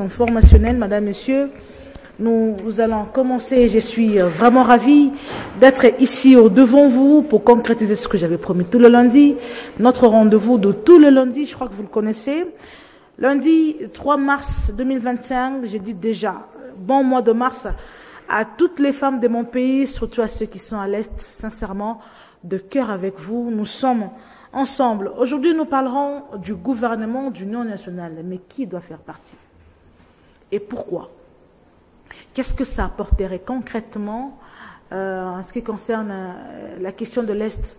Formationnel, Madame, Messieurs, nous allons commencer. Je suis vraiment ravie d'être ici devant vous pour concrétiser ce que j'avais promis tout le lundi. Notre rendez-vous de tout le lundi, je crois que vous le connaissez. Lundi 3 mars 2025, j'ai dit déjà, bon mois de mars à toutes les femmes de mon pays, surtout à ceux qui sont à l'Est, sincèrement, de cœur avec vous. Nous sommes ensemble. Aujourd'hui, nous parlerons du gouvernement d'union nationale. Mais qui doit faire partie? Et pourquoi? Qu'est-ce que ça apporterait concrètement en ce qui concerne la question de l'Est,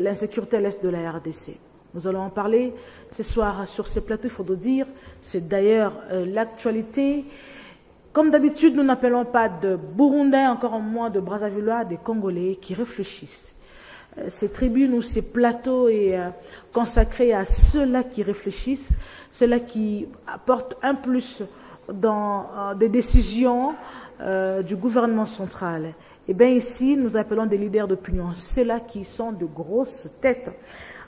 l'insécurité à l'Est de la RDC? Nous allons en parler ce soir sur ce plateau, il faut le dire. C'est d'ailleurs l'actualité. Comme d'habitude, nous n'appelons pas de Burundais, encore moins de Brazzavillois, des Congolais qui réfléchissent. Ces tribunes ou ces plateaux est consacré à ceux-là qui réfléchissent, ceux-là qui apportent un plus dans des décisions du gouvernement central. Et bien ici, nous appelons des leaders d'opinion, ceux-là qui sont de grosses têtes.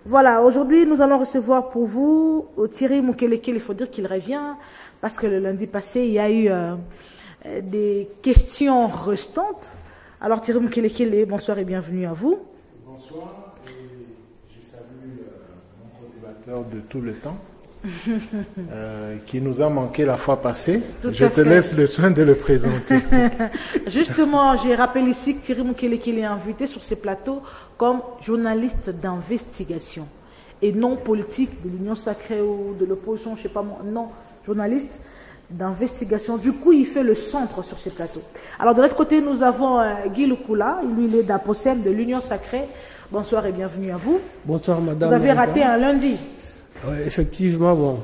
Voilà, aujourd'hui, nous allons recevoir pour vous Thierry Mukelekele. Il faut dire qu'il revient, parce que le lundi passé, il y a eu des questions restantes. Alors Thierry Mukelekele, bonsoir et bienvenue à vous. Bonsoir, et je salue mon co-débatteur de tout le temps. Qui nous a manqué la fois passée. Je te laisse le soin de le présenter. Justement, j'ai rappelé ici que Thierry Mukelekele est invité sur ces plateaux comme journaliste d'investigation et non politique de l'Union sacrée ou de l'opposition, je sais pas moi, non, journaliste d'investigation. Du coup, il fait le centre sur ces plateaux. Alors, de l'autre côté, nous avons Guy Lukula, lui, il est d'Aposem de l'Union sacrée. Bonsoir et bienvenue à vous. Bonsoir, madame. Vous avez raté un lundi. Effectivement, bon,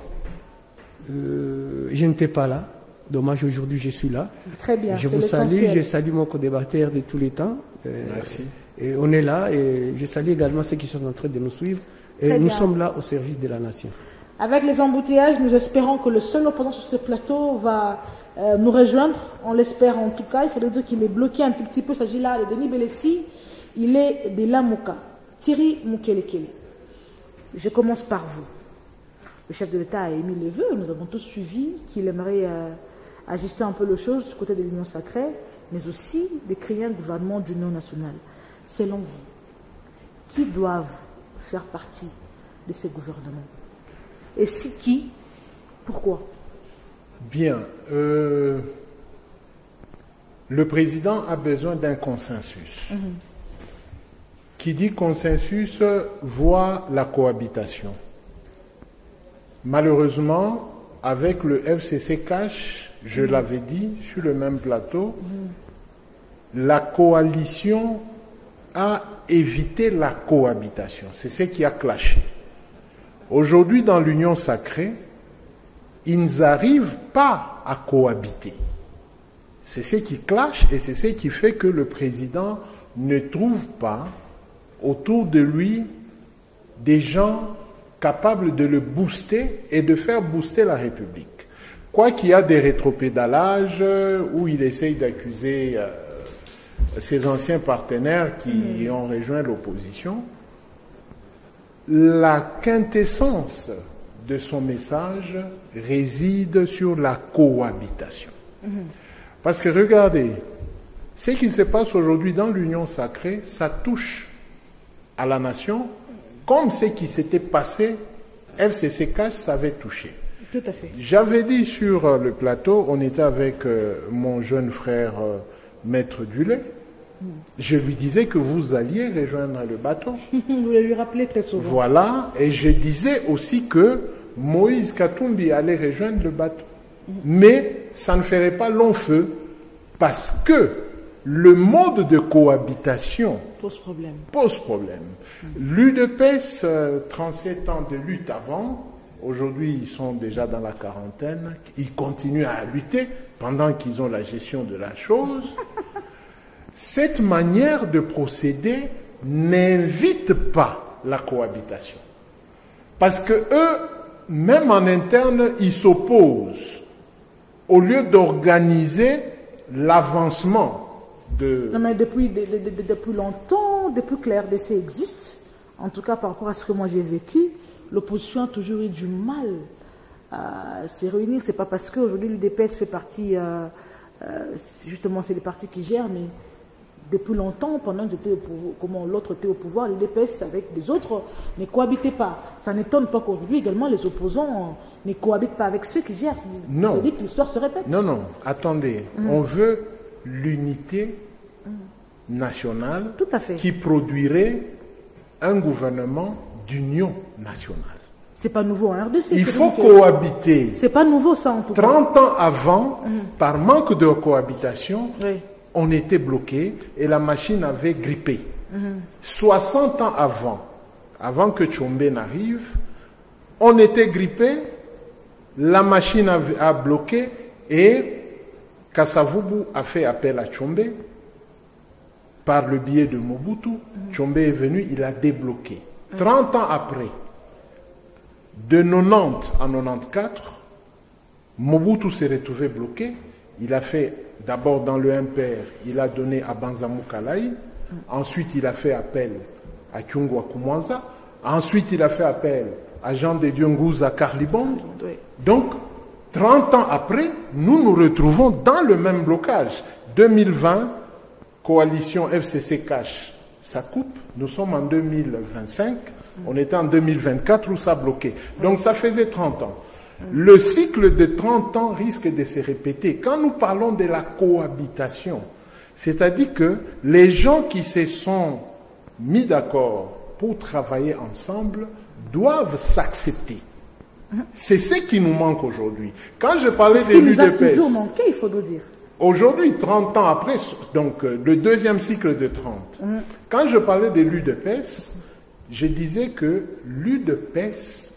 je n'étais pas là. Dommage, aujourd'hui, je suis là. Très bien. Je vous salue, je salue mon co-débatteur de tous les temps. Merci. Et on est là, et je salue également ceux qui sont en train de nous suivre. Et Très nous bien. sommes là au service de la nation. Avec les embouteillages, nous espérons que le seul opposant sur ce plateau va nous rejoindre. On l'espère en tout cas. Il faudrait dire qu'il est bloqué un tout petit peu. Il s'agit là de Denis Belessi. Il est de Lamuka. Thierry Mukelekele. Je commence par vous. Le chef de l'État a émis les vœux, nous avons tous suivi qu'il aimerait ajuster un peu les choses du côté de l'Union sacrée, mais aussi de créer un gouvernement d'union nationale. Selon vous, qui doivent faire partie de ces gouvernements? Et si qui? Pourquoi? Bien. Le président a besoin d'un consensus. Qui dit consensus voit la cohabitation. Malheureusement, avec le FCC Cash, je l'avais dit sur le même plateau, la coalition a évité la cohabitation. C'est ce qui a clashé. Aujourd'hui, dans l'Union sacrée, ils n'arrivent pas à cohabiter. C'est ce qui clash et c'est ce qui fait que le président ne trouve pas autour de lui des gens capables de le booster et de faire booster la République. Quoi qu'il y a des rétropédalages où il essaye d'accuser ses anciens partenaires qui ont rejoint l'opposition, la quintessence de son message réside sur la cohabitation. Parce que regardez, ce qui se passe aujourd'hui dans l'Union sacrée, ça touche à la nation, comme ce qui s'était passé, FCC Cash savait toucher. Tout à fait. J'avais dit sur le plateau, on était avec mon jeune frère Maître Dulé, je lui disais que vous alliez rejoindre le bateau. Vous voulez lui rappeler très souvent. Voilà, et je disais aussi que Moïse Katumbi allait rejoindre le bateau. Mais ça ne ferait pas long feu, parce que le mode de cohabitation Pose problème. pose problème. L'UDPS, 37 ans de lutte avant, aujourd'hui ils sont déjà dans la quarantaine, ils continuent à lutter pendant qu'ils ont la gestion de la chose. Cette manière de procéder n'invite pas la cohabitation. Parce que eux, même en interne, ils s'opposent. Au lieu d'organiser l'avancement de... Non, mais depuis longtemps, depuis que la RDC existe, en tout cas par rapport à ce que moi j'ai vécu, l'opposition a toujours eu du mal à se réunir. C'est pas parce qu'aujourd'hui l'UDPS fait partie, justement c'est les partis qui gèrent, mais depuis longtemps, pendant que l'autre était au pouvoir, l'UDPS avec des autres ne cohabitaient pas. Ça n'étonne pas qu'aujourd'hui également les opposants ne cohabitent pas avec ceux qui gèrent. Non. Ça dit que l'histoire se répète. Non, non, attendez. On veut l'unité nationale Tout à fait. qui produirait un gouvernement d'union nationale. C'est pas nouveau en RDC. Il faut cohabiter. C'est pas nouveau ça en tout cas. 30 ans avant, par manque de cohabitation, Oui. on était bloqué et la machine avait grippé. 60 ans avant que Tchombe n'arrive, on était grippé, la machine a bloqué et Kasavubu a fait appel à Tchombe par le biais de Mobutu. Tchombe est venu, il a débloqué. 30 ans après, de 90 à 94, Mobutu s'est retrouvé bloqué. Il a fait d'abord dans le MPR, il a donné à Banzamou Kalaï. Ensuite, il a fait appel à Kyungwa Kumwanza. Ensuite, il a fait appel à Jean de Dieu Ngouza Karlibong. Oui. Donc, 30 ans après, nous nous retrouvons dans le même blocage. 2020, coalition FCC Cash, ça coupe. Nous sommes en 2025. On était en 2024 où ça bloquait. Donc, ça faisait 30 ans. Le cycle de 30 ans risque de se répéter. Quand nous parlons de la cohabitation, c'est-à-dire que les gens qui se sont mis d'accord pour travailler ensemble doivent s'accepter. C'est ce qui nous manque aujourd'hui. Quand je parlais de l'UDPS... C'est ce qui nous a toujours manqué, il faut le dire. Aujourd'hui, 30 ans après, donc le deuxième cycle de 30, quand je parlais de l'UDPS, je disais que l'UDPS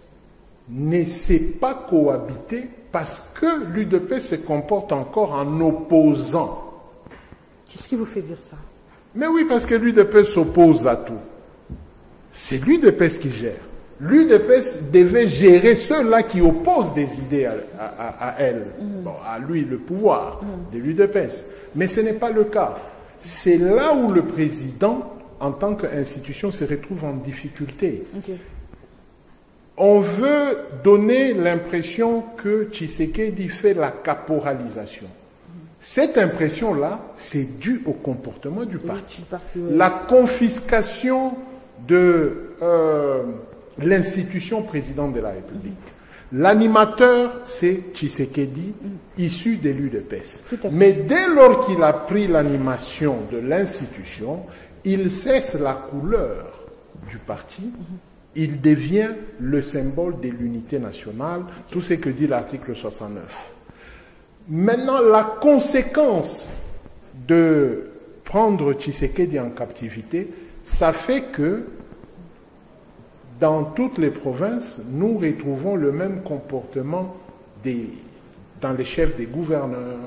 ne sait pas cohabiter parce que l'UDPS se comporte encore en opposant. Qu'est-ce qui vous fait dire ça? Mais oui, parce que l'UDPS s'oppose à tout. C'est l'UDPS qui gère. L'UDPS devait gérer ceux-là qui opposent des idées à elle, bon, à lui, le pouvoir de l'UDPS. Mais ce n'est pas le cas. C'est là où le président, en tant qu'institution, se retrouve en difficulté. Okay. On veut donner l'impression que Tshisekedi fait la caporalisation. Cette impression-là, c'est dû au comportement du parti. Oui. La confiscation de l'institution présidente de la République. L'animateur, c'est Tshisekedi, issu de l'UDPS. Mais dès lors qu'il a pris l'animation de l'institution, il cesse la couleur du parti. Il devient le symbole de l'unité nationale, tout ce que dit l'article 69. Maintenant, la conséquence de prendre Tshisekedi en captivité, ça fait que dans toutes les provinces, nous retrouvons le même comportement dans les chefs des gouverneurs,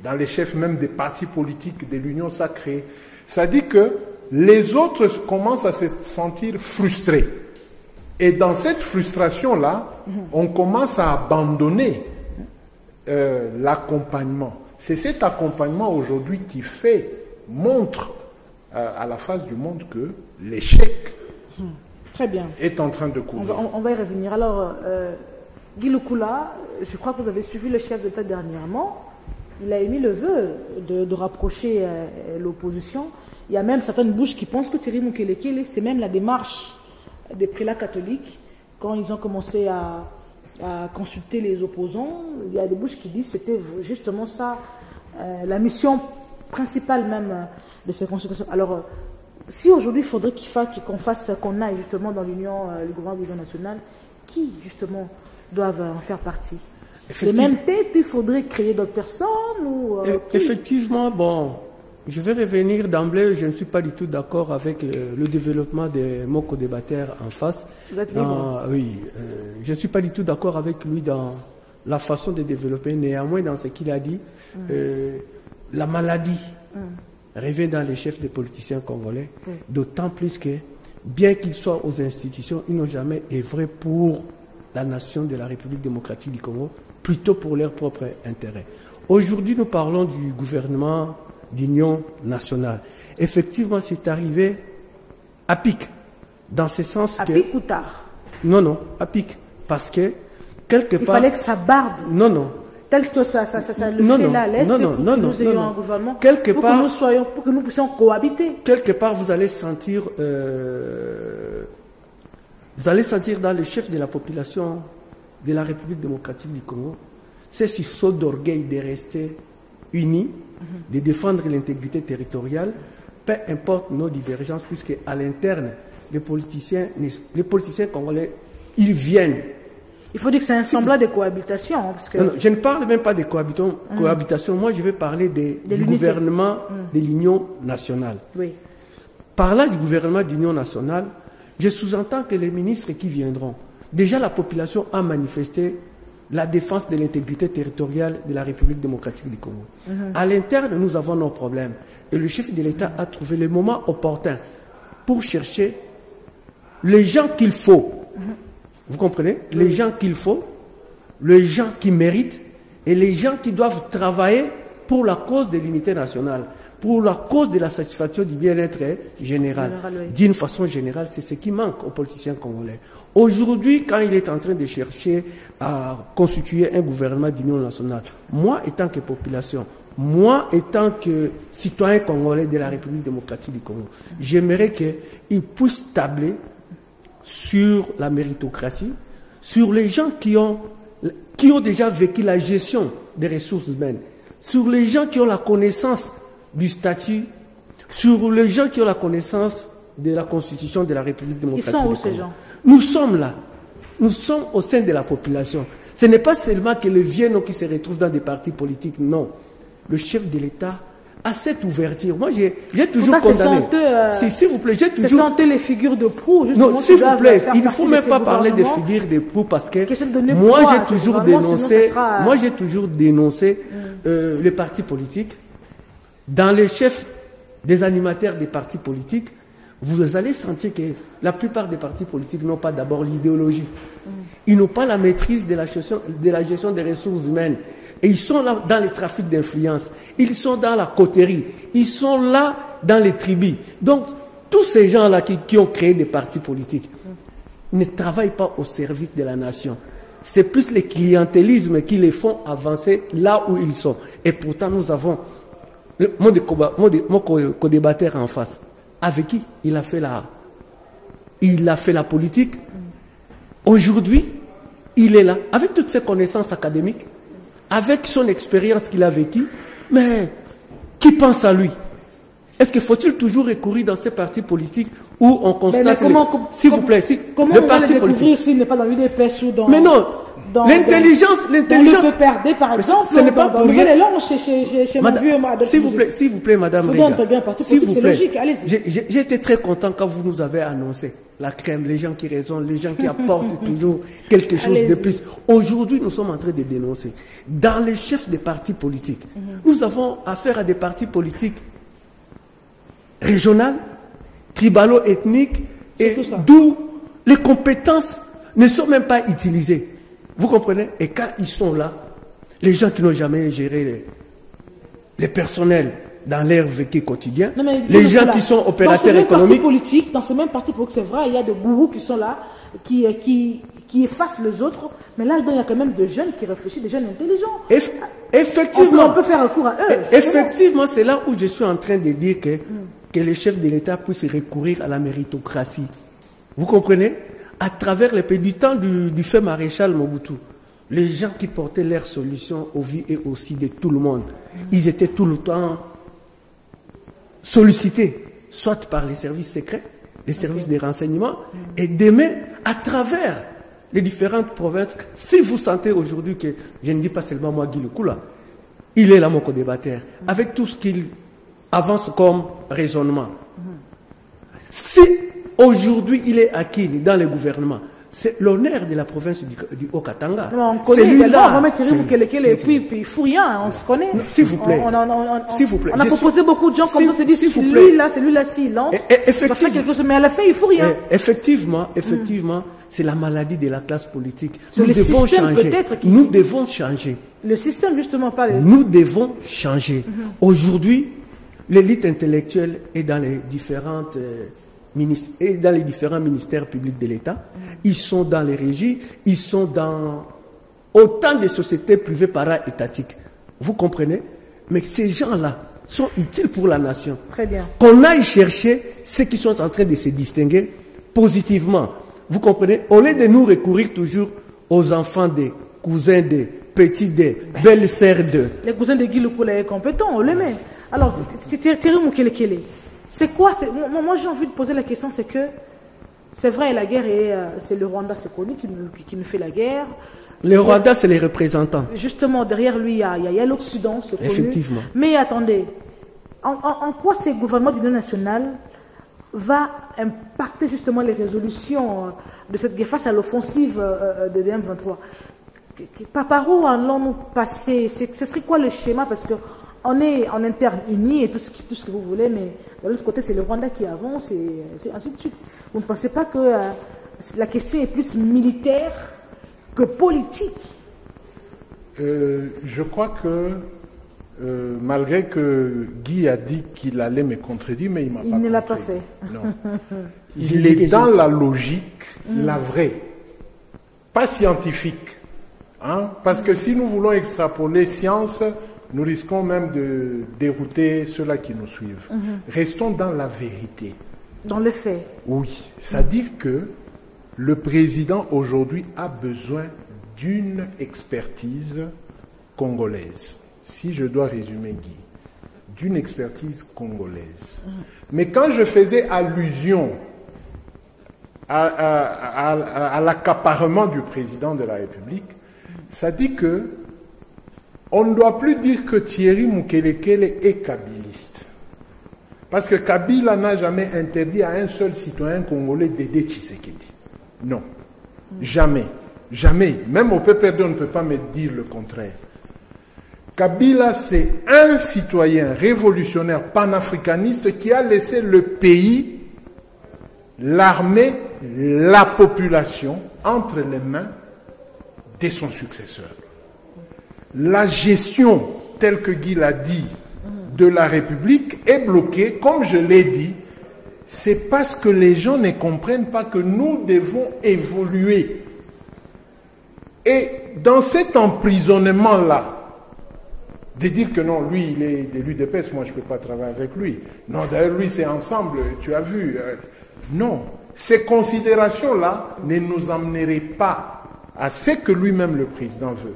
dans les chefs même des partis politiques de l'Union sacrée. Ça dit que les autres commencent à se sentir frustrés. Et dans cette frustration-là, on commence à abandonner l'accompagnement. C'est cet accompagnement aujourd'hui qui montre à la face du monde que l'échec Très bien. est en train de courir. On va y revenir. Alors, Guy Lukula, je crois que vous avez suivi le chef d'État dernièrement. Il a émis le vœu de rapprocher l'opposition. Il y a même certaines bouches qui pensent que Thierry Mukelekele, c'est même la démarche des prélats catholiques. Quand ils ont commencé à consulter les opposants, il y a des bouches qui disent que c'était justement ça, la mission principale même de ces consultations. Alors, si aujourd'hui il faudrait qu'on aille justement dans l'Union, le gouvernement de l'Union nationale, qui justement doivent en faire partie? Les mêmes têtes, il faudrait créer d'autres personnes ou, effectivement, bon, je vais revenir d'emblée, je ne suis pas du tout d'accord avec le développement des mots co-débatteurs en face. Vous êtes libre. Oui, je ne suis pas du tout d'accord avec lui dans la façon de développer. Néanmoins, dans ce qu'il a dit, la maladie revient dans les chefs des politiciens congolais, d'autant plus que, bien qu'ils soient aux institutions, ils n'ont jamais œuvré pour la nation de la République démocratique du Congo, plutôt pour leur propre intérêt. Aujourd'hui, nous parlons du gouvernement d'union nationale. Effectivement, c'est arrivé à pic, dans ce sens que... À pic ou tard? Non, à pic, parce que quelque Il part... fallait que ça barde. Non, non. Tel que ça le Non, fait non, là à l'Est, non, non, pour non, que non, nous ayons non, un non. gouvernement, Quelque pour part- que nous puissions cohabiter. Quelque part, vous allez sentir dans le chef de la population de la République démocratique du Congo, c'est ce saut d'orgueil de rester unis, de défendre l'intégrité territoriale, peu importe nos divergences, puisque à l'interne, les politiciens congolais, ils viennent. Il faut dire que c'est un semblant de cohabitation. Parce que... Non, non, je ne parle même pas de cohabitation. Moi, je vais parler du gouvernement de l'Union nationale. Oui. Par là, du gouvernement d'union nationale, je sous-entends que les ministres qui viendront, déjà la population a manifesté la défense de l'intégrité territoriale de la République démocratique du Congo. À l'interne, nous avons nos problèmes. Et le chef de l'État a trouvé le moment opportun pour chercher les gens qu'il faut. Vous comprenez? Les gens qu'il faut, les gens qui méritent et les gens qui doivent travailler pour la cause de l'unité nationale, pour la cause de la satisfaction du bien-être général. Oui. D'une façon générale, c'est ce qui manque aux politiciens congolais. Aujourd'hui, quand il est en train de chercher à constituer un gouvernement d'union nationale, moi, étant que population, moi, étant que citoyen congolais de la République démocratique du Congo, j'aimerais qu'il puisse tabler sur la méritocratie, sur les gens qui ont déjà vécu la gestion des ressources humaines, sur les gens qui ont la connaissance du statut, sur les gens qui ont la connaissance de la constitution de la République démocratique. Ils sont où du Congo. ces gens? Nous sommes là. Nous sommes au sein de la population. Ce n'est pas seulement que les vieux qui se retrouvent dans des partis politiques, non. Le chef de l'État a cette ouverture. Moi, j'ai toujours condamné. S'il vous plaît, j'ai toujours... Sentez les figures de proue, justement. Non, s'il vous plaît, il ne faut même pas parler de figures de proue parce que moi, j'ai toujours dénoncé, les partis politiques. Dans les chefs des animateurs des partis politiques, vous allez sentir que la plupart des partis politiques n'ont pas d'abord l'idéologie. Ils n'ont pas la maîtrise de la gestion des ressources humaines. Et ils sont là dans les trafics d'influence. Ils sont dans la coterie. Ils sont là dans les tribus. Donc, tous ces gens-là qui ont créé des partis politiques ne travaillent pas au service de la nation. C'est plus le clientélisme qui les font avancer là où ils sont. Et pourtant, nous avons mon co-débatteur en face. Avec qui il a fait la politique. Aujourd'hui, il est là, avec toutes ses connaissances académiques, avec son expérience qu'il a vécue, mais qui pense à lui? Est-ce qu'il faut-il toujours recourir dans ces partis politiques où on constate... S'il vous plaît, comment le parti politique s'il n'est pas dans l'UDPS ou dans... Mais non, l'intelligence... le PPRD, par exemple, ce n'est pas pour rien. Chez mon vieux Adolphe. S'il vous plaît, madame Rega, s'il vous plaît, j'ai été très content quand vous nous avez annoncé la crème, les gens qui raisonnent, les gens qui apportent toujours quelque chose de plus. Aujourd'hui, nous sommes en train de dénoncer. Dans les chefs des partis politiques, nous avons affaire à des partis politiques régionaux, tribalo-ethniques, et d'où les compétences ne sont même pas utilisées. Vous comprenez? Et quand ils sont là, les gens qui n'ont jamais géré les personnels dans leur vécu quotidien, les gens qui sont opérateurs économiques. Dans ce même parti politique, c'est vrai, il y a des gourous qui sont là, qui effacent les autres, mais là, il y a quand même des jeunes qui réfléchissent, des jeunes intelligents. Effectivement. On peut faire recours à eux. Effectivement, c'est là où je suis en train de dire que les chefs de l'État puissent recourir à la méritocratie. Vous comprenez? À travers les pays du temps du fait maréchal Mobutu, les gens qui portaient leurs solutions aux vies et aussi de tout le monde, ils étaient tout le temps sollicités, soit par les services secrets, les services de renseignement, et demain, à travers les différentes provinces. Si vous sentez aujourd'hui que, je ne dis pas seulement moi, Guy Lekula, il est là mon co-débatteur, avec tout ce qu'il avance comme raisonnement. Si aujourd'hui il est acquis dans le gouvernement, c'est l'honneur de la province du Haut-Katanga. On connaît également, il faut rien, on se connaît. S'il vous plaît. S'il vous plaît. On a proposé beaucoup de gens comme ça, se disent, celui-là, silence. Effectivement. Mais à la fin, il faut rien. Effectivement, c'est la maladie de la classe politique. Nous devons changer. Nous devons changer. Le système, justement, pas les... Nous devons changer. Aujourd'hui, l'élite intellectuelle est dans les différentes... dans les différents ministères publics de l'État, ils sont dans les régies, ils sont dans autant de sociétés privées para-étatiques. Vous comprenez? Mais ces gens-là sont utiles pour la nation. Très bien. Qu'on aille chercher ceux qui sont en train de se distinguer positivement. Vous comprenez? Au lieu de nous recourir toujours aux enfants des cousins des petits des belles-sœurs de... Les cousins de Guy Lukoula est compétent, on le met. Alors, Thierry Moukelekele, c'est quoi moi j'ai envie de poser la question, c'est que c'est vrai, la guerre, c'est le Rwanda, c'est connu, qui nous fait la guerre. Le Rwanda, c'est les représentants. Justement, derrière lui, il y a l'Occident, c'est connu. Effectivement. Mais attendez, en quoi ce gouvernement d'union nationale va impacter justement les résolutions de cette guerre face à l'offensive de DM23? Par où allons-nous passer? Ce serait quoi le schéma? Parce qu'on est en interne unis et tout ce que vous voulez, mais de l'autre côté, c'est le Rwanda qui avance et ainsi de suite. Vous ne pensez pas que la question est plus militaire que politique? Je crois que malgré que Guy a dit qu'il allait me contredire, mais il ne l'a pas fait. Non. Il est dans la logique, la vraie, pas scientifique. Hein? Parce que si nous voulons extrapoler science, nous risquons même de dérouter ceux-là qui nous suivent. Restons dans la vérité. Dans le fait. Oui, c'est-à-dire que le président aujourd'hui a besoin d'une expertise congolaise. Si je dois résumer Guy, d'une expertise congolaise. Mais quand je faisais allusion à l'accaparement du président de la République, ça dit que on ne doit plus dire que Thierry Moukelekele est kabiliste. Parce que Kabila n'a jamais interdit à un seul citoyen congolais d'aider Tshisekedi. Non. Jamais. Jamais. Même au PPRD, on ne peut pas me dire le contraire. Kabila, c'est un citoyen révolutionnaire panafricaniste qui a laissé le pays, l'armée, la population entre les mains de son successeur. La gestion, telle que Guy l'a dit, de la République est bloquée, comme je l'ai dit, c'est parce que les gens ne comprennent pas que nous devons évoluer. Et dans cet emprisonnement-là, de dire que non, lui, il est de l'UDPS, moi je ne peux pas travailler avec lui. Non, d'ailleurs, lui, c'est ensemble, tu as vu. Non, ces considérations-là ne nous amèneraient pas à ce que lui-même, le président, veut.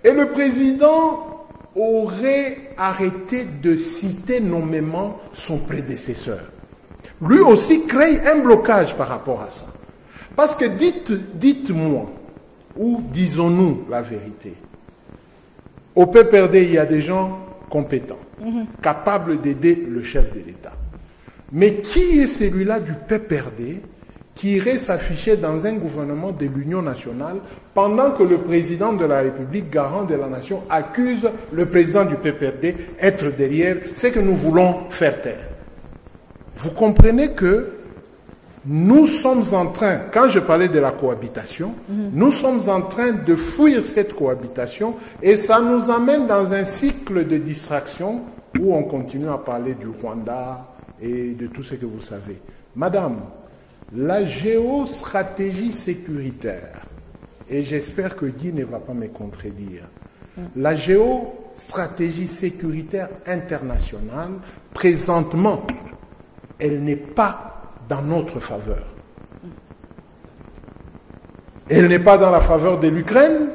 Et le président aurait arrêté de citer nommément son prédécesseur. Lui aussi crée un blocage par rapport à ça. Parce que dites-moi, ou disons-nous la vérité, au PPRD, il y a des gens compétents, capables d'aider le chef de l'État. Mais qui est celui-là du PPRD qui irait s'afficher dans un gouvernement de l'Union nationale pendant que le président de la République, garant de la nation, accuse le président du PPRD d'être derrière ce que nous voulons faire taire? Vous comprenez que nous sommes en train, quand je parlais de la cohabitation, nous sommes en train de fuir cette cohabitation et ça nous amène dans un cycle de distraction où on continue à parler du Rwanda et de tout ce que vous savez. Madame, la géostratégie sécuritaire, et j'espère que Guy ne va pas me contredire, la géostratégie sécuritaire internationale, présentement, elle n'est pas dans notre faveur. Elle n'est pas dans la faveur de l'Ukraine,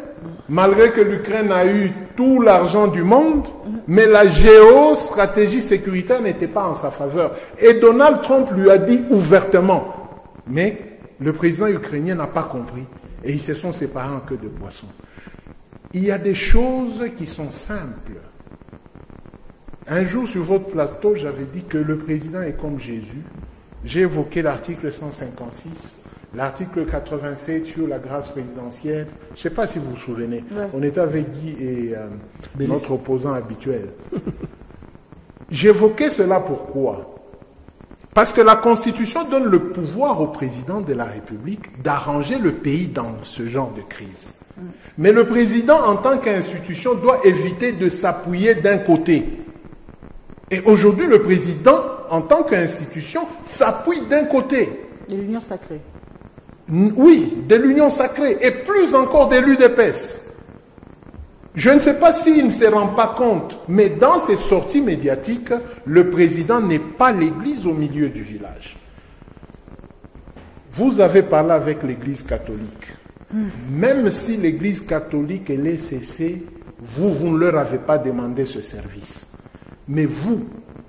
malgré que l'Ukraine a eu tout l'argent du monde, mais la géostratégie sécuritaire n'était pas en sa faveur. Et Donald Trump lui a dit ouvertement, mais le président ukrainien n'a pas compris, et ils se sont séparés en queue de poisson. Il y a des choses qui sont simples. Un jour, sur votre plateau, j'avais dit que le président est comme Jésus. J'ai évoqué l'article 156, l'article 87 sur la grâce présidentielle. Je ne sais pas si vous vous souvenez. Ouais. On était avec Guy et notre opposant habituel. J'évoquais cela pourquoi? Parce que la Constitution donne le pouvoir au président de la République d'arranger le pays dans ce genre de crise. Mais le président, en tant qu'institution, doit éviter de s'appuyer d'un côté. Et aujourd'hui, le président, en tant qu'institution, s'appuie d'un côté. De l'union sacrée. Oui, de l'union sacrée. Et plus encore de l'UDPS. Je ne sais pas s'il ne se rend pas compte, mais dans ses sorties médiatiques, le président n'est pas l'église au milieu du village. Vous avez parlé avec l'église catholique. Même si l'église catholique et les CC, vous ne leur avez pas demandé ce service. Mais vous,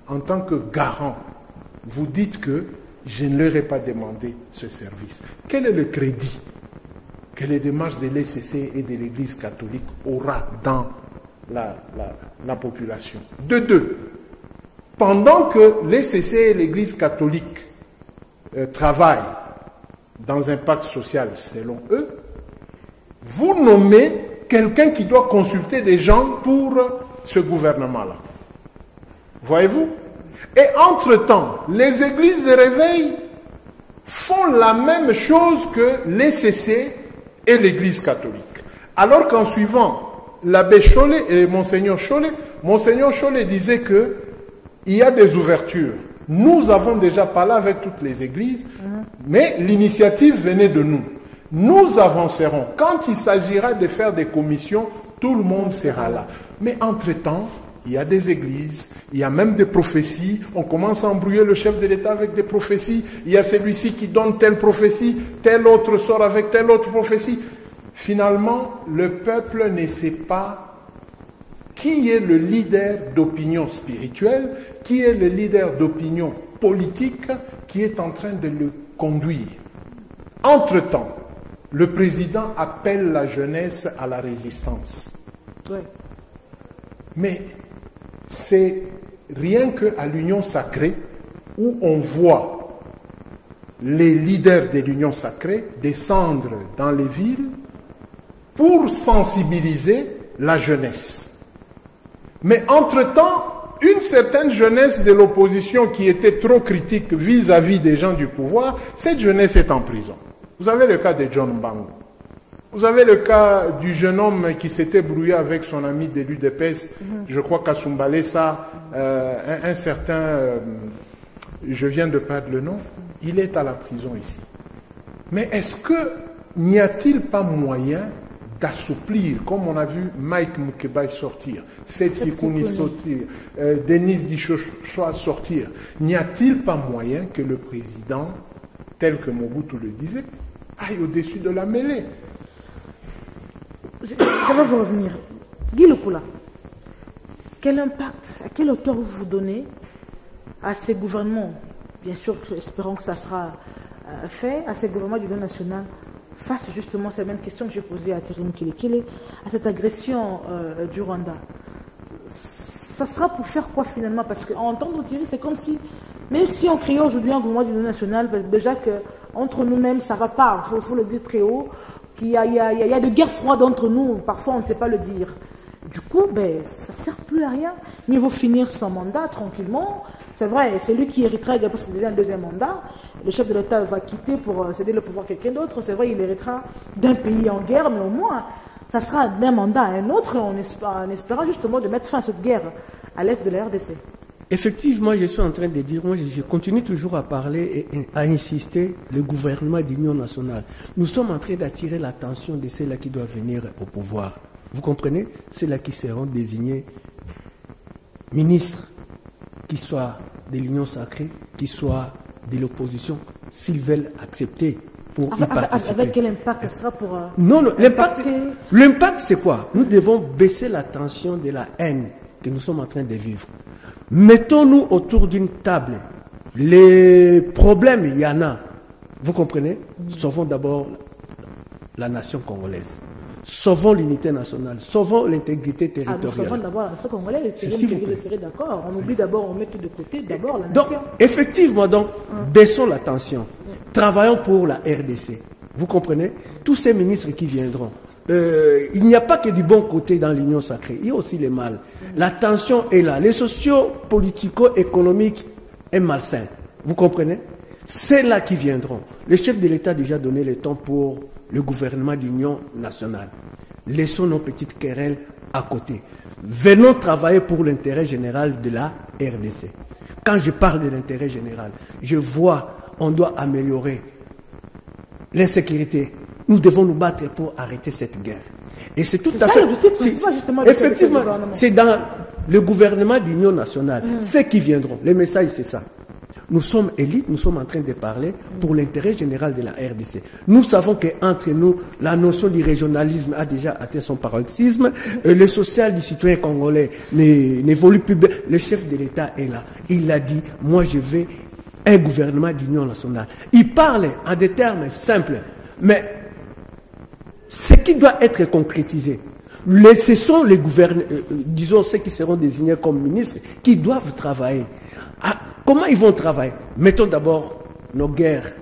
en tant que garant, vous dites que je ne leur ai pas demandé ce service. Quel est le crédit que les démarches de l'ECC et de l'Église catholique aura dans la population? De deux, pendant que l'ECC et l'Église catholique travaillent dans un pacte social selon eux, vous nommez quelqu'un qui doit consulter des gens pour ce gouvernement-là. Voyez-vous? Et entre-temps, les églises de réveil font la même chose que l'ECC et l'église catholique. Alors qu'en suivant l'abbé Cholet et Monseigneur Cholet disait que il y a des ouvertures. Nous avons déjà parlé avec toutes les églises, mais l'initiative venait de nous. Nous avancerons. Quand il s'agira de faire des commissions, tout le monde sera là. Mais entre-temps, il y a des églises, il y a même des prophéties. On commence à embrouiller le chef de l'État avec des prophéties. Il y a celui-ci qui donne telle prophétie, tel autre sort avec telle autre prophétie. Finalement, le peuple ne sait pas qui est le leader d'opinion spirituelle, qui est le leader d'opinion politique qui est en train de le conduire. Entre-temps, le président appelle la jeunesse à la résistance. Oui. Mais c'est rien qu'à l'Union sacrée où on voit les leaders de l'Union sacrée descendre dans les villes pour sensibiliser la jeunesse. Mais entre-temps, une certaine jeunesse de l'opposition qui était trop critique vis-à-vis des gens du pouvoir, cette jeunesse est en prison. Vous avez le cas de John Mbango. Vous avez le cas du jeune homme qui s'était brouillé avec son ami de l'UDPS, je crois Kasumbalesa, un certain, je viens de perdre le nom, il est à la prison ici. Mais est-ce que n'y a-t-il pas moyen d'assouplir, comme on a vu Mike Mukebai sortir, Seth Kikouni sortir, Denis Dichochoa sortir, n'y a-t-il pas moyen que le président, tel que Mobutu le disait, aille au-dessus de la mêlée? Je vais vous revenir. Guy Lukula, quel impact, à quelle hauteur vous donnez à ces gouvernements, bien sûr, espérons que ça sera fait, à ces gouvernements du Don national, face justement à ces mêmes questions que j'ai posées à Thierry Mukele, à cette agression du Rwanda? Ça sera pour faire quoi finalement? Parce qu'entendre Thierry, c'est comme si, même si on crée aujourd'hui un gouvernement du Don national, déjà qu'entre nous-mêmes, ça ne va pas, il faut le dire très haut, qu'il y a de guerre froide entre nous, parfois on ne sait pas le dire. Du coup, ça ne sert plus à rien. Mieux vaut finir son mandat tranquillement. C'est vrai, c'est lui qui héritera, parce que c'est déjà un deuxième mandat. Le chef de l'État va quitter pour céder le pouvoir à quelqu'un d'autre. C'est vrai, il héritera d'un pays en guerre, mais au moins, ça sera d'un mandat à un autre, en espérant justement de mettre fin à cette guerre à l'est de la RDC. Effectivement, je suis en train de dire, moi je continue toujours à parler et à insister, le gouvernement d'union nationale. Nous sommes en train d'attirer l'attention de ceux-là qui doivent venir au pouvoir. Vous comprenez? Ceux-là qui seront désignés ministres, qui soient de l'union sacrée, qui soient de l'opposition, s'ils veulent accepter pour y participer. Avec quel impact ce sera pour... Non, l'impact c'est quoi? Nous devons baisser la tension de la haine que nous sommes en train de vivre. Mettons-nous autour d'une table. Les problèmes, il y en a. Vous comprenez? Sauvons d'abord la nation congolaise. Sauvons l'unité nationale. Sauvons l'intégrité territoriale. Sauvons d'abord la nation congolaise. C'est d'accord. On oublie d'abord, on met tout de côté, d'abord la nation. Donc, effectivement, baissons la tension. Travaillons pour la RDC. Vous comprenez? Tous ces ministres qui viendront. Il n'y a pas que du bon côté dans l'union sacrée, il y a aussi les mal. La tension est là. Les socio-politico-économiques est malsain. Vous comprenez? C'est là qui viendront. Le chef de l'État a déjà donné le temps pour le gouvernement d'union nationale. Laissons nos petites querelles à côté. Venons travailler pour l'intérêt général de la RDC. Quand je parle de l'intérêt général, je vois on doit améliorer l'insécurité. Nous devons nous battre pour arrêter cette guerre. Et c'est tout C'est à ça fait... l'objectif principal, justement, de Effectivement, ce gouvernement. c'est dans le gouvernement d'union nationale. Ceux qui viendront, le message c'est ça. Nous sommes élites, nous sommes en train de parler pour l'intérêt général de la RDC. Nous savons qu'entre nous, la notion du régionalisme a déjà atteint son paroxysme. Le social du citoyen congolais n'évolue plus bien. Le chef de l'État est là. Il a dit, moi je veux un gouvernement d'union nationale. Il parle en des termes simples, mais ce qui doit être concrétisé, ce sont les gouverneurs, disons ceux qui seront désignés comme ministres, qui doivent travailler. Comment ils vont travailler? Mettons d'abord nos guerres,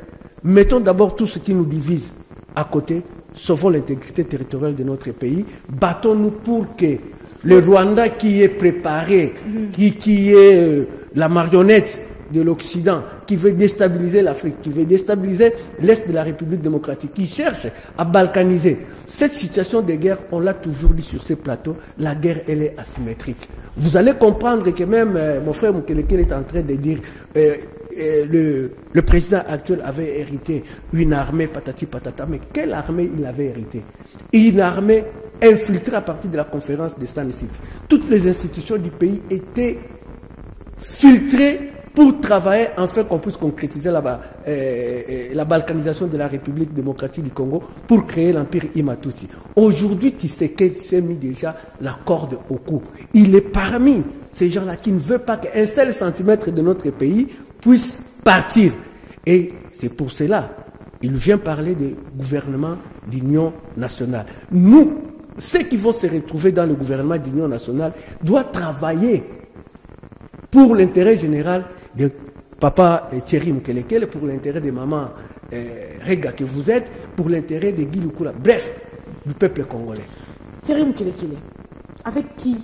mettons d'abord tout ce qui nous divise à côté, sauvons l'intégrité territoriale de notre pays, battons-nous pour que le Rwanda qui est préparé, qui est la marionnette de l'Occident, qui veut déstabiliser l'Afrique, qui veut déstabiliser l'Est de la République démocratique, qui cherche à balkaniser. Cette situation de guerre, on l'a toujours dit sur ces plateaux, la guerre, elle est asymétrique. Vous allez comprendre que même mon frère Mukelekele est en train de dire le président actuel avait hérité une armée patati patata, mais quelle armée il avait hérité? Une armée infiltrée à partir de la conférence de Sun City. Toutes les institutions du pays étaient filtrées pour travailler afin qu'on puisse concrétiser la balkanisation de la République démocratique du Congo pour créer l'empire Imatuti. Aujourd'hui, Tshisekedi s'est mis déjà la corde au cou. Il est parmi ces gens-là qui ne veulent pas qu'un seul centimètre de notre pays puisse partir. Et c'est pour cela qu'il vient parler de gouvernement d'union nationale. Nous, ceux qui vont se retrouver dans le gouvernement d'union nationale, doivent travailler pour l'intérêt général de papa Thierry Mukelekele, pour l'intérêt de maman Rega que vous êtes, pour l'intérêt de Guy Lukula, bref, du peuple congolais. Thierry Mukelekele, avec qui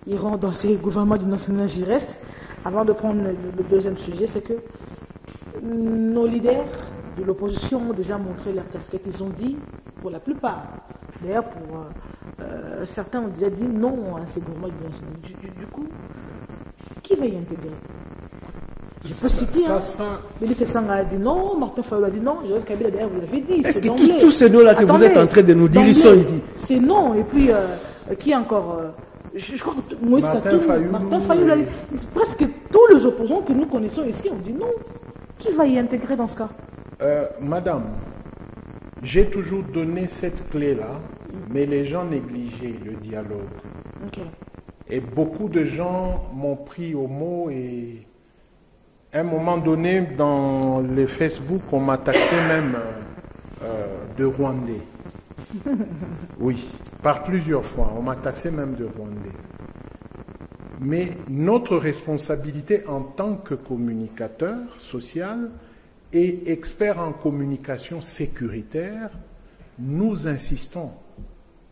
iront dans ces gouvernements du national, j'y reste. Avant de prendre le deuxième sujet, c'est que nos leaders de l'opposition ont déjà montré leur casquette. Ils ont dit, pour la plupart, d'ailleurs pour certains ont déjà dit non à ces gouvernements du national. Du coup, qui va y intégrer? Je peux citer, Bélisse Sanga a dit non, Martin Fayulu a dit non, Jérôme Kabila d'ailleurs vous l'avez dit. Est-ce que tous ces noms-là que vous êtes en train de nous dire, ils sont dit? C'est non, et puis qui encore je crois que Moïse Martin Fayulu a dit, presque tous les opposants que nous connaissons ici ont dit non. Qui va y intégrer dans ce cas? Madame, j'ai toujours donné cette clé-là, mais les gens négligeaient le dialogue. Okay. Et beaucoup de gens m'ont pris au mot et à un moment donné, dans les Facebook, on m'a taxé même de Rwandais. Oui, par plusieurs fois, on m'a taxé même de Rwandais. Mais notre responsabilité en tant que communicateur social et expert en communication sécuritaire, nous insistons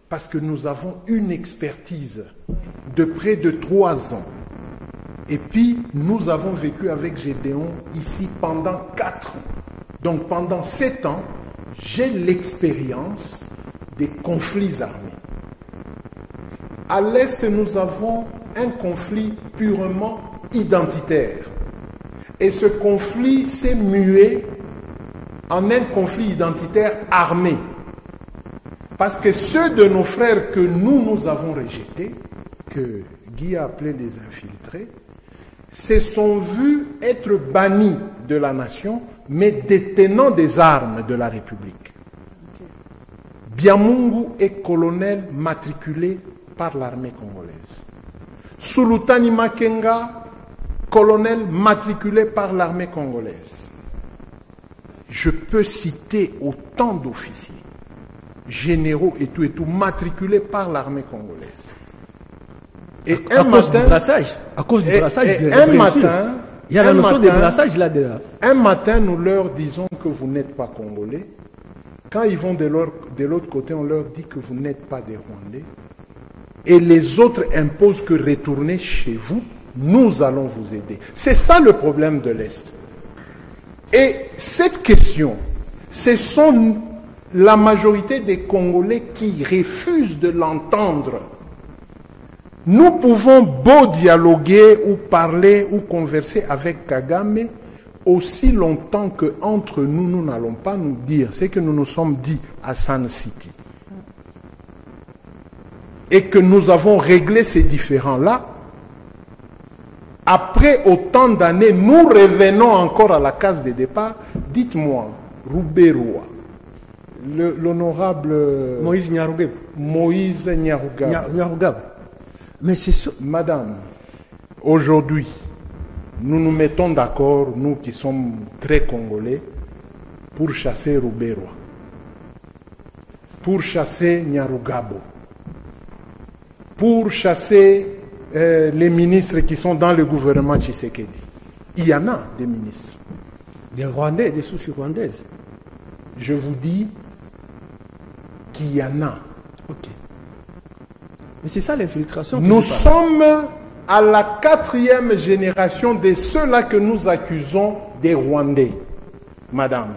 parce que nous avons une expertise de près de 3 ans. Et puis, nous avons vécu avec Gédéon ici pendant 4 ans. Donc, pendant 7 ans, j'ai l'expérience des conflits armés. À l'Est, nous avons un conflit purement identitaire. Et ce conflit s'est mué en un conflit identitaire armé. Parce que ceux de nos frères que nous avons rejetés, que Guy a appelé les infiltrés, se sont vus être bannis de la nation, mais détenant des armes de la République. Biamungu est colonel matriculé par l'armée congolaise. Sulutani Makenga, colonel matriculé par l'armée congolaise. Je peux citer autant d'officiers, généraux et tout, matriculés par l'armée congolaise. Et à cause du brassage. À cause du brassage. Un matin, il y a la notion de brassage là-dedans. Un matin, nous leur disons que vous n'êtes pas congolais. Quand ils vont de l'autre côté, on leur dit que vous n'êtes pas des Rwandais. Et les autres imposent que retournez chez vous, nous allons vous aider. C'est ça le problème de l'Est. Et cette question, ce sont la majorité des Congolais qui refusent de l'entendre. Nous pouvons beau dialoguer ou parler ou converser avec Kagame aussi longtemps qu'entre nous, nous n'allons pas nous dire ce que nous nous sommes dit à Sun City. et que nous avons réglé ces différends-là, après autant d'années, nous revenons encore à la case de départ. Dites-moi, Rouberoua, l'honorable Moïse Nyarugab. Moïse Nyarugab. Mais c'est ça. Madame, aujourd'hui, nous nous mettons d'accord, nous qui sommes très congolais, pour chasser Rouberoua, pour chasser Nyarugabo, pour chasser les ministres qui sont dans le gouvernement Tshisekedi. Il y en a des ministres. Des Rwandais, des souches rwandaises. Je vous dis qu'il y en a. Ok. Mais c'est ça l'infiltration. Nous sommes à la 4e génération de ceux-là que nous accusons des Rwandais, madame.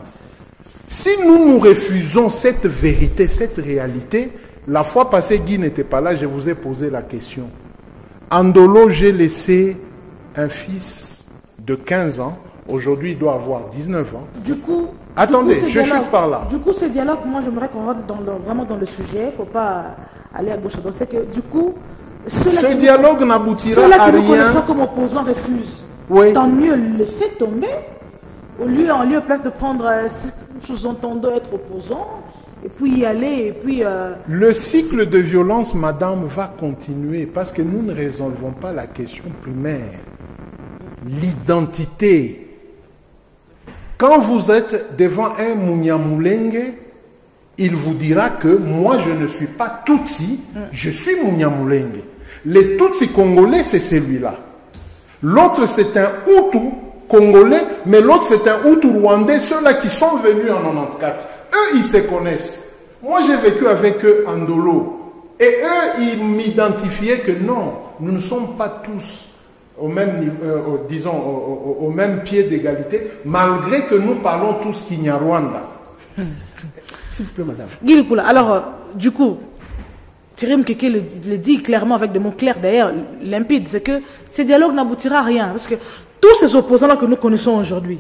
Si nous refusons cette vérité, cette réalité, la fois passée, Guy n'était pas là, je vous ai posé la question. Andolo, j'ai laissé un fils de 15 ans. Aujourd'hui, il doit avoir 19 ans. Du coup... Attendez, je chute par là. Du coup, ce dialogue, moi, j'aimerais qu'on rentre vraiment dans le sujet. Il ne faut pas aller à gauche. Donc, c'est que, du coup... Ce dialogue n'aboutira à rien. Ceux-là que nous connaissons comme opposants refusent. Oui. Tant mieux laisser tomber. En lieu place de prendre, sous-entendant être opposant, et puis y aller, et puis... Le cycle de violence, madame, va continuer parce que nous ne résolvons pas la question primaire. L'identité. Quand vous êtes devant un Munyamulenge, il vous dira que moi je ne suis pas Tutsi, je suis Munyamulenge. Les Tutsi congolais, c'est celui-là. L'autre, c'est un Hutu congolais, mais l'autre, c'est un Hutu rwandais, ceux-là qui sont venus en 94. Eux, ils se connaissent. Moi, j'ai vécu avec eux en Dolo. Et eux, ils m'identifiaient que non, nous ne sommes pas tous au même, disons, au même pied d'égalité, malgré que nous parlons tous Kinyarwanda. S'il vous plaît, madame. Guy Lukula, alors, du coup, Thierry Mkeke le dit clairement, avec des mots clairs d'ailleurs, limpides, c'est que ce dialogue n'aboutira à rien. Parce que tous ces opposants-là que nous connaissons aujourd'hui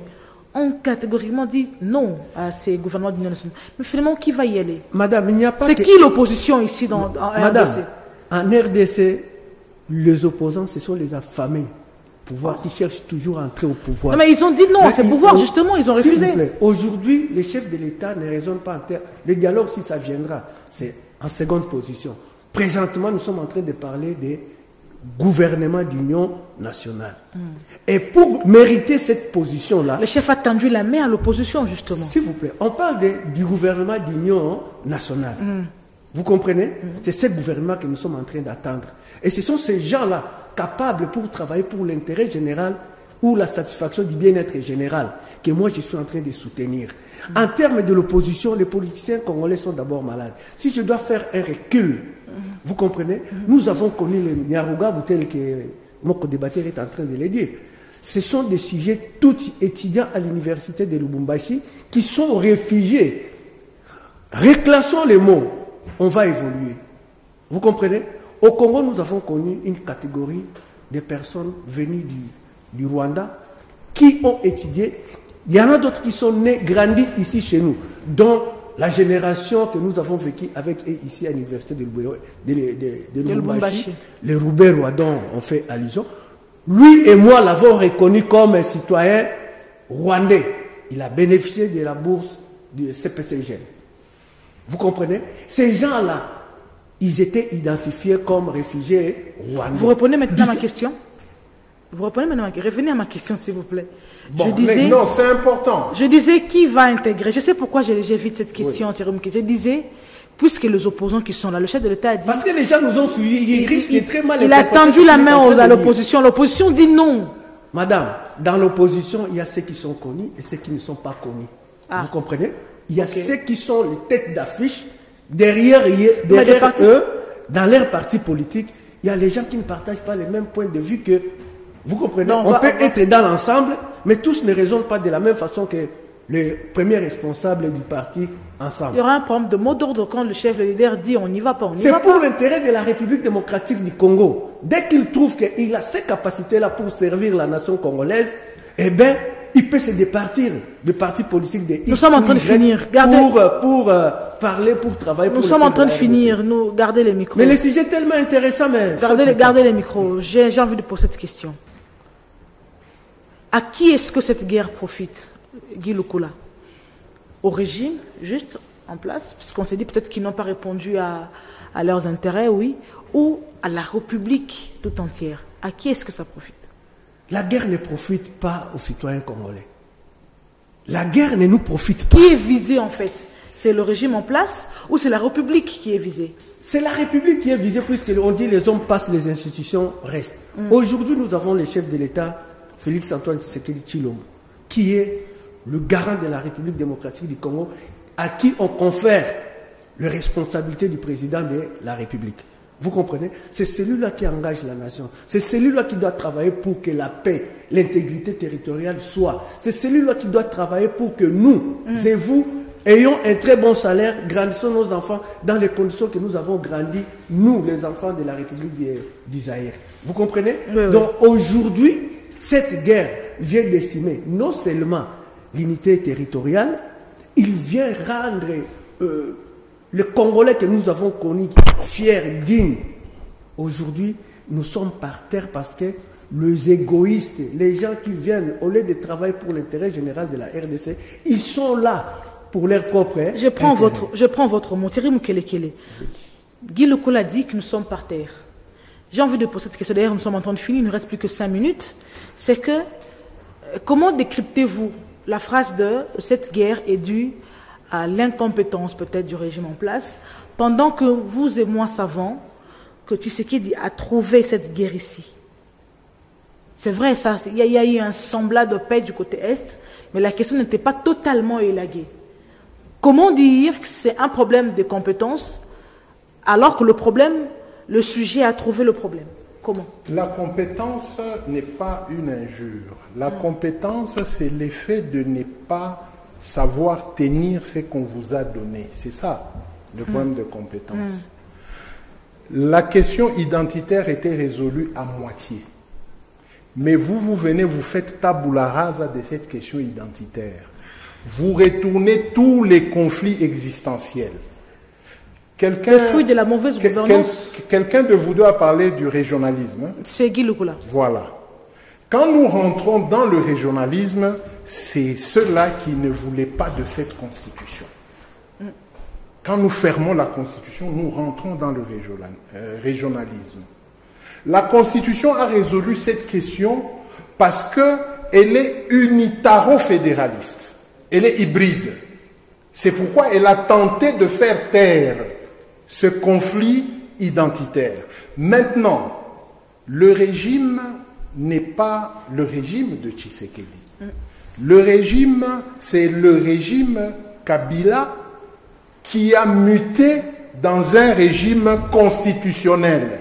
ont catégoriquement dit non à ces gouvernements d'union nationale. Mais finalement, qui va y aller? Madame, il n'y a pas... C'est qui l'opposition ici en Madame, RDC? En RDC, les opposants, ce sont les affamés. Pouvoir qui cherchent toujours à entrer au pouvoir. Non, mais ils ont dit non à ce pouvoir, justement, ils ont refusé. Aujourd'hui, les chefs de l'État ne raisonnent pas en termes. Le dialogue, si ça viendra, c'est en seconde position. Présentement, nous sommes en train de parler des gouvernements d'union nationale. Et pour mériter cette position-là... Le chef a tendu la main à l'opposition, justement. S'il vous plaît, on parle du gouvernement d'union nationale. Vous comprenez? C'est ce gouvernement que nous sommes en train d'attendre. Et ce sont ces gens-là capables pour travailler pour l'intérêt général ou la satisfaction du bien-être général que moi je suis en train de soutenir. En termes de l'opposition, les politiciens congolais sont d'abord malades. Si je dois faire un recul, vous comprenez? Nous avons connu les Nyarugabo tel que mon co-débatteur est en train de le dire. Ce sont des sujets tous étudiants à l'université de Lubumbashi qui sont réfugiés. Reclassons les mots, on va évoluer. Vous comprenez? Au Congo, nous avons connu une catégorie de personnes venues du Rwanda qui ont étudié. Il y en a d'autres qui sont nés, grandis ici chez nous, dont la génération que nous avons vécue avec eux ici à l'université de Lubumbashi, les Rouberois dont on fait allusion. Lui et moi l'avons reconnu comme un citoyen rwandais. Il a bénéficié de la bourse du CPCG. Vous comprenez? Ces gens-là, ils étaient identifiés comme réfugiés rwandais. Vous reprenez maintenant ma question? Vous reprenez maintenant ma question? Revenez à ma question, s'il vous plaît. Bon, je disais, non, c'est important. Je disais, qui va intégrer? Je sais pourquoi j'évite cette question, Thierry Mkeke. Je disais, puisque les opposants qui sont là, le chef de l'État a dit... Parce que les gens nous ont suivis, ils risquent très mal... Il a tendu la main à l'opposition. L'opposition dit non. Madame, dans l'opposition, il y a ceux qui sont connus et ceux qui ne sont pas connus. Vous comprenez? Il y a ceux qui sont les têtes d'affiche. Derrière eux, dans leur parti politique, il y a les gens qui ne partagent pas les mêmes points de vue que... Vous comprenez? On peut être dans l'ensemble, mais tous ne raisonnent pas de la même façon que les premiers responsables du parti ensemble. Il y aura un problème de mot d'ordre quand le chef, le leader dit on n'y va pas, on n'y va pas. C'est pour l'intérêt de la République démocratique du Congo. Dès qu'il trouve qu'il a ces capacités-là pour servir la nation congolaise, eh bien, il peut se départir de partis politiques de X. Nous sommes en train de finir. Pour parler, pour travailler. Nous sommes en train de finir. Nous, gardez les micros. Mais le sujet est tellement intéressant, mais... Gardez les micros. J'ai envie de poser cette question. À qui est-ce que cette guerre profite, Guy Lukola? Au régime, juste en place, puisqu'on s'est dit peut-être qu'ils n'ont pas répondu à leurs intérêts, oui, ou à la République tout entière. À qui est-ce que ça profite? La guerre ne profite pas aux citoyens congolais. La guerre ne nous profite pas. Qui est visé en fait? C'est le régime en place ou c'est la République qui est visée? C'est la République qui est visée puisqu'on dit les hommes passent, les institutions restent. Aujourd'hui, nous avons le chef de l'État, Félix Antoine Tshisekedi Tshilombo, qui est le garant de la République démocratique du Congo, à qui on confère la responsabilité du président de la République. Vous comprenez? C'est celui-là qui engage la nation. C'est celui-là qui doit travailler pour que la paix, l'intégrité territoriale soit. C'est celui-là qui doit travailler pour que nous et vous ayons un très bon salaire, grandissons nos enfants dans les conditions que nous avons grandi, nous, les enfants de la République du Zaïre. Vous comprenez? Oui, oui. Donc aujourd'hui, cette guerre vient décimer non seulement l'unité territoriale, il vient rendre... le Congolais que nous avons connu, fier, digne, aujourd'hui, nous sommes par terre parce que les égoïstes, les gens qui viennent, au lieu de travailler pour l'intérêt général de la RDC, ils sont là pour leur propre intérêt. Je prends votre mot, Thierry Mukelekele. Guy Lukola dit que nous sommes par terre. J'ai envie de poser cette question, d'ailleurs nous sommes en train de finir, il ne reste plus que 5 minutes. C'est que, comment décryptez-vous la phrase de « cette guerre est due à l'incompétence peut-être du régime en place, pendant que vous et moi savons que Tshisekedi a trouvé cette guerre ici. » C'est vrai, ça, il y a eu un semblant de paix du côté Est, mais la question n'était pas totalement élaguée. Comment dire que c'est un problème de compétences, alors que le sujet a trouvé le problème? Comment? La compétence n'est pas une injure. La compétence, c'est l'effet de ne pas savoir tenir ce qu'on vous a donné. C'est ça, le problème de compétence. La question identitaire était résolue à moitié. Mais vous venez, vous faites tabula rasa de cette question identitaire. Vous retournez tous les conflits existentiels. Le fruit de la mauvaise gouvernance. Quelqu'un de vous deux a parlé du régionalisme. C'est Guy Lukola. Voilà. Quand nous rentrons dans le régionalisme, c'est ceux-là qui ne voulaient pas de cette constitution. Quand nous fermons la constitution, nous rentrons dans le régionalisme. La constitution a résolu cette question parce qu'elle est unitaro-fédéraliste. Elle est hybride. C'est pourquoi elle a tenté de faire taire ce conflit identitaire. Maintenant, le régime n'est pas le régime de Tshisekedi. Le régime, c'est le régime Kabila qui a muté dans un régime constitutionnel.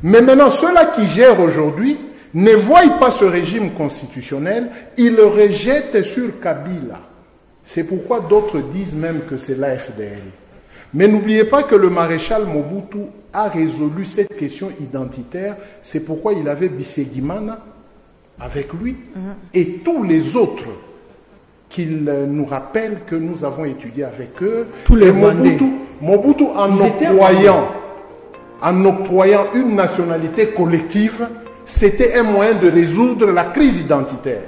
Mais maintenant, ceux-là qui gèrent aujourd'hui ne voient pas ce régime constitutionnel, ils le rejettent sur Kabila. C'est pourquoi d'autres disent même que c'est l'AFDL. Mais n'oubliez pas que le maréchal Mobutu a résolu cette question identitaire. C'est pourquoi il avait Bisegimana avec lui et tous les autres qu'il nous rappelle que nous avons étudié avec eux. Tous les Mobutu en octroyant une nationalité collective, c'était un moyen de résoudre la crise identitaire.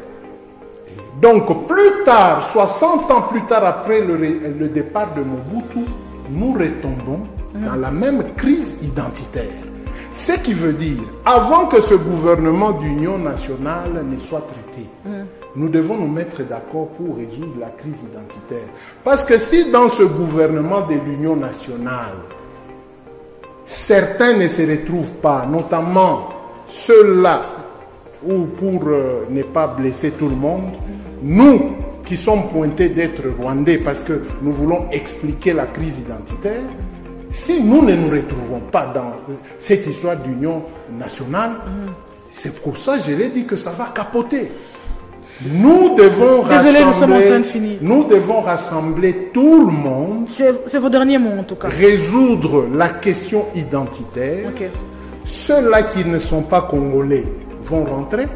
Donc plus tard, 60 ans plus tard après le départ de Mobutu, nous retombons dans la même crise identitaire. Ce qui veut dire, avant que ce gouvernement d'union nationale ne soit traité, nous devons nous mettre d'accord pour résoudre la crise identitaire. Parce que si dans ce gouvernement de l'union nationale, certains ne se retrouvent pas, notamment ceux-là, ou pour ne pas blesser tout le monde, nous qui sommes pointés d'être rwandais parce que nous voulons expliquer la crise identitaire, si nous ne nous retrouvons pas dans cette histoire d'union nationale, c'est pour ça que je l'ai dit que ça va capoter. Nous devons rassembler tout le monde. C'est vos derniers mots en tout cas. Résoudre la question identitaire. Ceux-là qui ne sont pas congolais vont rentrer.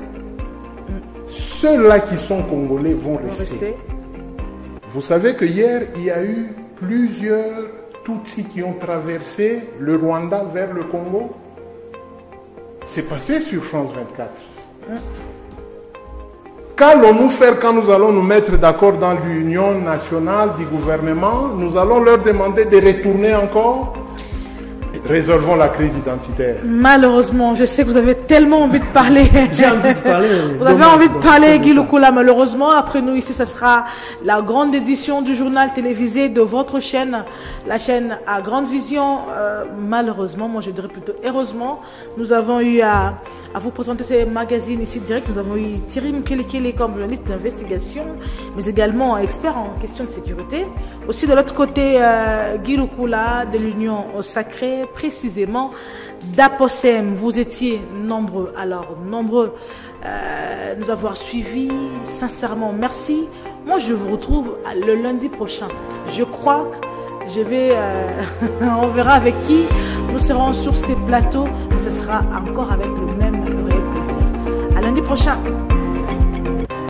ceux-là qui sont congolais vont rester. Vous savez que hier, il y a eu plusieurs Tutsis qui ont traversé le Rwanda vers le Congo. C'est passé sur France 24. Qu'allons-nous faire quand nous allons nous mettre d'accord dans l'union nationale du gouvernement? Nous allons leur demander de retourner encore. Résolvons la crise identitaire. Malheureusement, je sais que vous avez tellement envie de parler. J'ai envie de parler. Vous avez envie de parler, Guy Lukula. Malheureusement, après nous ici, ce sera la grande édition du journal télévisé de votre chaîne, la chaîne à grande vision. Malheureusement, moi je dirais plutôt heureusement, nous avons eu à vous présenter ces magazines ici direct. Nous avons eu Thierry Mkelekele comme journaliste d'investigation, mais également expert en questions de sécurité. Aussi de l'autre côté, Guy Lukula de l'Union Sacrée, précisément d'Aposem. Vous étiez nombreux, alors nombreux nous avoir suivis. Sincèrement, merci. Moi, je vous retrouve le lundi prochain. Je crois que je vais... on verra avec qui nous serons sur ces plateaux, mais ce sera encore avec le même réel plaisir. À lundi prochain.